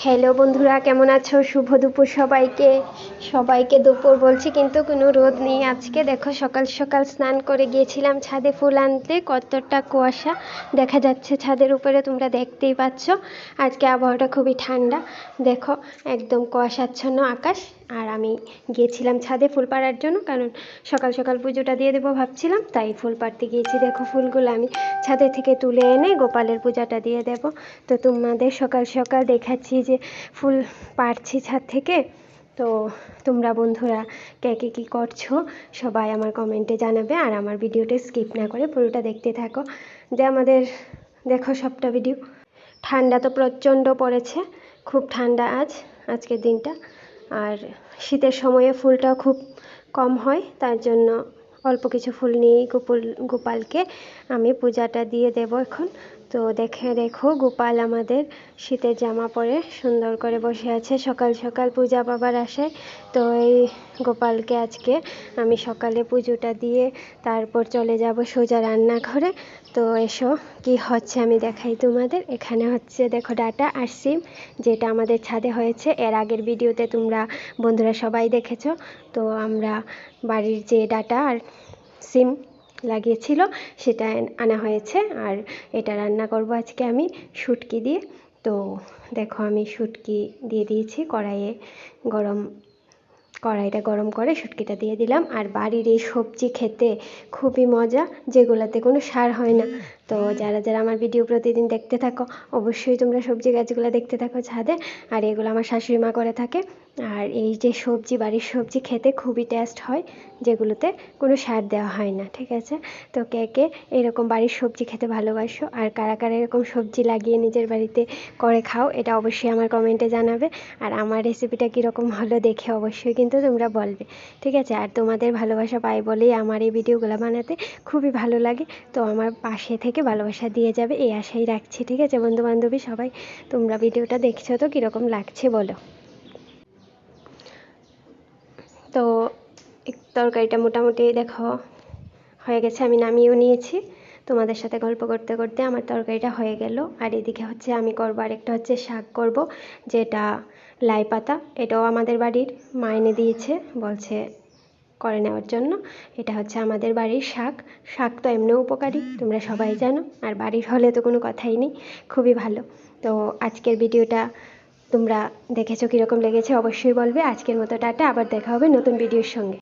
Hello বন্ধুরা, কেমন আছো? শুভ দুপুর সবাইকে। সবাইকে দুপুর বলছি কিন্তু কোনো রোদ নেই আজকে। দেখো সকাল সকাল স্নান করে গিয়েছিলাম ছাদে ফুল আনতে, কতটা কুয়াশা দেখা যাচ্ছে ছাদের উপরে, তোমরা দেখতেই পাচ্ছ। আজকে আবহাওয়াটা খুবই ঠান্ডা, দেখো একদম কুয়াশাচ্ছন্ন আকাশ। আর আমি গিয়েছিলাম ছাদে ফুল পাড়ার জন্য, কারণ সকাল সকাল পুজোটা দিয়ে দেবো ভাবছিলাম, তাই ফুল পাড়তে গিয়েছি। দেখো ফুলগুলো আমি ছাদে থেকে তুলে এনে গোপালের পূজাটা দিয়ে দেব। তো তোমাদের সকাল সকাল দেখাচ্ছি যে ফুল পাড়ছি ছাদ থেকে। তো তোমরা বন্ধুরা কে কে কী করছো সবাই আমার কমেন্টে জানাবে, আর আমার ভিডিওটা স্কিপ না করে পুরোটা দেখতে থাকো। যে আমাদের দেখো সবটা ভিডিও। ঠান্ডা তো প্রচণ্ড পড়েছে, খুব ঠান্ডা আজকের দিনটা। আর শীতের সময়ে ফুলটাও খুব কম হয়, তার জন্য অল্প কিছু ফুল নিয়েই গোপালকে আমি পূজাটা দিয়ে দেব এখন। তো দেখো গোপাল আমাদের শীতের জামা পরে সুন্দর করে বসে আছে সকাল সকাল পূজা পাবার আশায়। তো এই গোপালকে আজকে আমি সকালে পুজোটা দিয়ে তারপর চলে যাব সোজা রান্নাঘরে। তো এসো কি হচ্ছে আমি দেখাই তোমাদের। এখানে হচ্ছে দেখো ডাটা আর সিম, যেটা আমাদের ছাদে হয়েছে। এর আগের ভিডিওতে তোমরা বন্ধুরা সবাই দেখেছো। তো আমরা বাড়ির যে ডাটা আর সিম লাগিয়েছিল সেটা আনা হয়েছে, আর এটা রান্না করব আজকে আমি শুটকি দিয়ে। তো দেখো আমি শুটকি দিয়ে দিয়েছি কড়াইয়ে, কড়াইটা গরম করে শুটকিটা দিয়ে দিলাম। আর বাড়ির এই সবজি খেতে খুবই মজা, যেগুলোতে কোনো সার হয় না। তো যারা যারা আমার ভিডিও প্রতিদিন দেখতে থাকো অবশ্যই তোমরা সবজি গাছগুলো দেখতে থাকো ছাদে। আর এগুলো আমার শাশুড়ি মা করে থাকে। আর এই যে সবজি, বাড়ির সবজি খেতে খুবই টেস্ট হয়, যেগুলোতে কোনো সার দেওয়া হয় না, ঠিক আছে? তো কে কে এরকম বাড়ির সবজি খেতে ভালোবাসো, আর কারা কারা এরকম সবজি লাগিয়ে নিজের বাড়িতে করে খাও, এটা অবশ্যই আমার কমেন্টে জানাবে। আর আমার রেসিপিটা কীরকম হলো দেখে অবশ্যই কিন্তু তোমরা বলবে, ঠিক আছে? আর তোমাদের ভালোবাসা পাই বলেই আমার এই ভিডিওগুলো বানাতে খুবই ভালো লাগে। তো আমার পাশে থেকে ভালোবাসা দিয়ে যাবে এই আশাই রাখছি, ঠিক আছে বন্ধু বান্ধবী সবাই? তোমরা ভিডিওটা দেখছো তো কীরকম লাগছে বলো। তো তরকারিটা মোটামুটি দেখো হয়ে গেছে, আমি নামিয়েও নিয়েছি। তোমাদের সাথে গল্প করতে করতে আমার তরকারিটা হয়ে গেল। আর এদিকে হচ্ছে আমি করবো আরেকটা হচ্ছে শাক করব, যেটা লাই পাতা। এটাও আমাদের বাড়ির মা এনে দিয়েছে, বলছে করে নেওয়ার জন্য। এটা হচ্ছে আমাদের বাড়ির শাক। শাক তো এমনিও উপকারী, তোমরা সবাই জানো। আর বাড়ির হলে তো কোনো কথাই নেই, খুবই ভালো। তো আজকের ভিডিওটা তোমরা দেখেছো কীরকম লেগেছে অবশ্যই বলবে। আজকের মতো টাটা, আবার দেখা হবে নতুন ভিডিওর সঙ্গে।